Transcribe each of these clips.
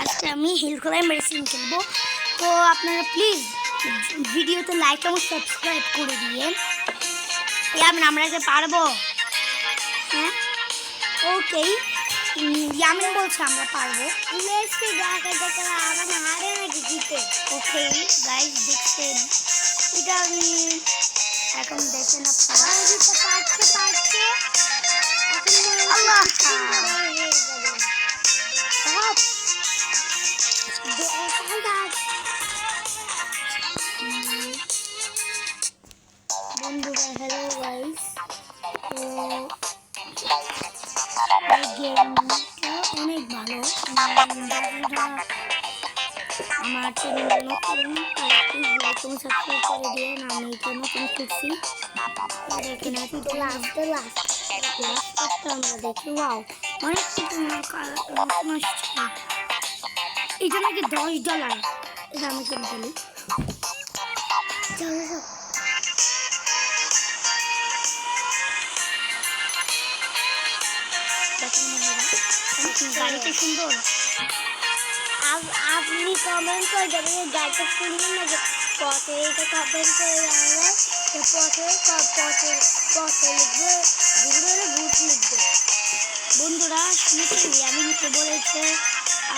আজকে আমি hill climb racing খেলবো। তো আপনারা প্লিজ ভিডিওতে লাইক এবং সাবস্ক্রাইব করে দিয়ে আমরা যে পারবো। হ্যাঁ, ওকে, ইয়ামিন বলছে আমরা পারবো। ওকে গাইজ, দেখছেন এটা আমি এখন দেখেন আপনারা। আল্লাহ বন্ধুরা, হ্যালো গাইস। তো এই গেমটা অনেক ভালো। আমার চ্যানেল নতুন, প্লিজ লাইক এবং সাবস্ক্রাইব করে দিন। আমি এটা নতুন খুঁজছি। দেখেন লাস্টটা আমরা দেখি। ওয়াও, অনেক কিছু নতুন আসছে। এটা নাকি $10। এটা আমি কিনে ফেলি। গাড়িটা সুন্দর। আপনি কমেন্ট করে দেবেন গাড়িটা সুন্দর না যে পথে, এটা কমেন্ট করে জানাবেন যে পথে পথে লিখবে, ঘুরে ভূত লিখবে। বন্ধুরা শুনেছি আমি লিখে বলেছে,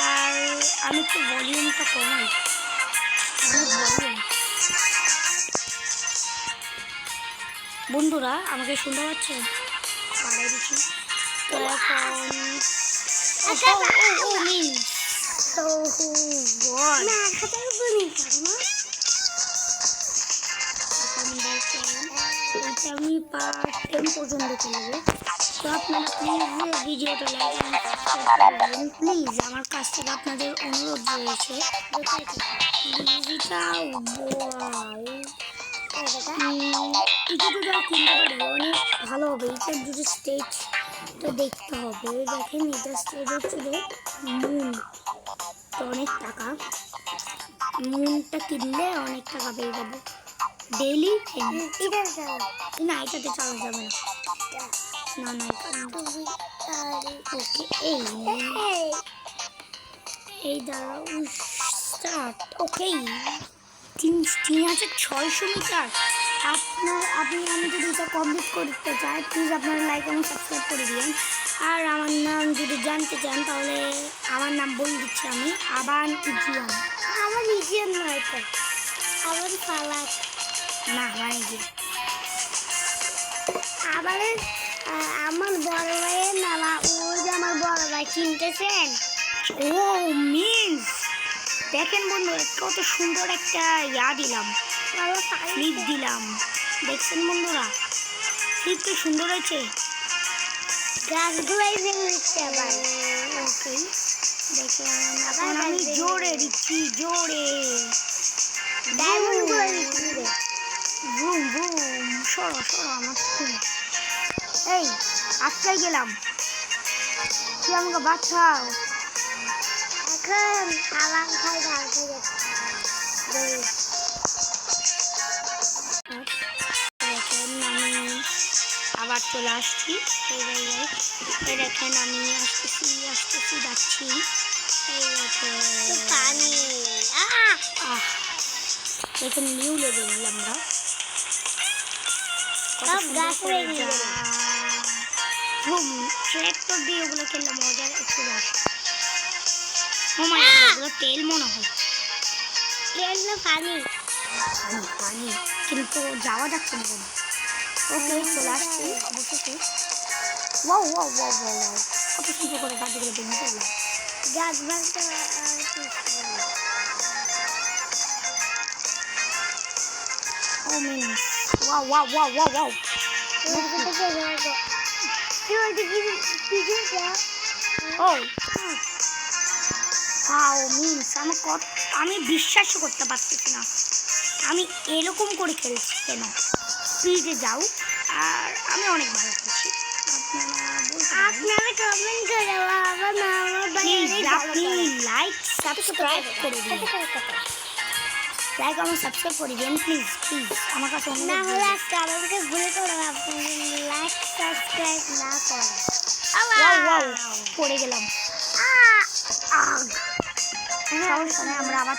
আর আমি একটু ভলিউমটা কমাই। বন্ধুরা আমাকে শুনতে পাচ্ছেন? বাড়াই দিচ্ছি। তো এখন আমি পার্ট 10 পর্যন্ত খেলবো। তো আপনারা প্লিজ ভিডিওটা লাইক করবেন। প্লিজ আমার কাছ থেকে আপনাদের অনুরোধ রয়েছে। এটা তো যারা কিনতে পারে অনেক ভালো হবে। এটার দুটো স্টেজটা দেখতে হবে। দেখেন এটা স্টেজ হচ্ছে মুন। তো অনেক টাকা, মুনটা কিনলে অনেক টাকা পেয়ে যাবো ডেইলি। না, এটাতে চালা যাবে না। ওকে, এই দাঁড়াও, স্টার্ট। ওকে, 3600 মিটার। আমি যদি এটা কমপ্লিট করতে চাই, প্লিজ আপনারা লাইক এবং সাবস্ক্রাইব করে দিন। আর আমার নাম যদি জানতে চান তাহলে আমার নাম বলে দিচ্ছি আমি, আবান ইজিয়ান। আমার ইজিয়ান নয়, তো আবার ফালাক না হয় যে আবার আমার বড় ভাইয়ের নামা। ওই যে আমার বড় ভাই কিনতেছেন। ও মিন্স, দেখেন বন্ধু কত সুন্দর একটা দিলাম, ফ্লিপ দিলাম। দেখছেন বন্ধুরা, ফ্লিপটা সুন্দর আছে। গাছগুলাই দেখতে আবার। ওকে, দেখেন এখন আমি জোরে দিচ্ছি, জোরে ডায়মন্ডগুলো দিচ্ছি। বুম বুম, সরো আমার খুব। এই আটকাই গেলাম, তুই আমাকে বাঁচাও। এখন আলাম খাই ঢালতে যাচ্ছে। দেখেন আমি আবার চলে আসছি এই জায়গায়। এই দেখেন আমি আসতেছি যাচ্ছি। এই দেখেন পানি, দেখেন নিউ লেভেল আমরা। ট্র্যাক্টর দিয়ে ওগুলো খেললে মজার একটু লাগে। ওগুলো তেল মনে হয়, তেল না পানি, কিন্তু যাওয়া যাচ্ছে না কেন। ওকে, চলে আসছি অবশেষে। Wow wow wow wow wow, কত সুন্দর করে গাছগুলো ভেঙে ফেললাম। গাছ ভাঙতে ও means wow wow wow wow wow. আমি বিশ্বাসও করতে পারতেছি না আমি এরকম করে খেলছি কেন। স্পিডে যাও, আর আমি অনেক ভালো খেলছি। আপনারা কমেন্ট করে আপনি লাইক সাবস্ক্রাইব করে দিন। লাইক আমার সাবস্ক্রাইব করে দিন প্লিজ আমার কাছে না হলে আজকে আমাদেরকে ভুলে করে আপনি লাইক সাবস্ক্রাইব না করেন। পড়ে গেলাম। সমস্যা নেই, আমরা আবার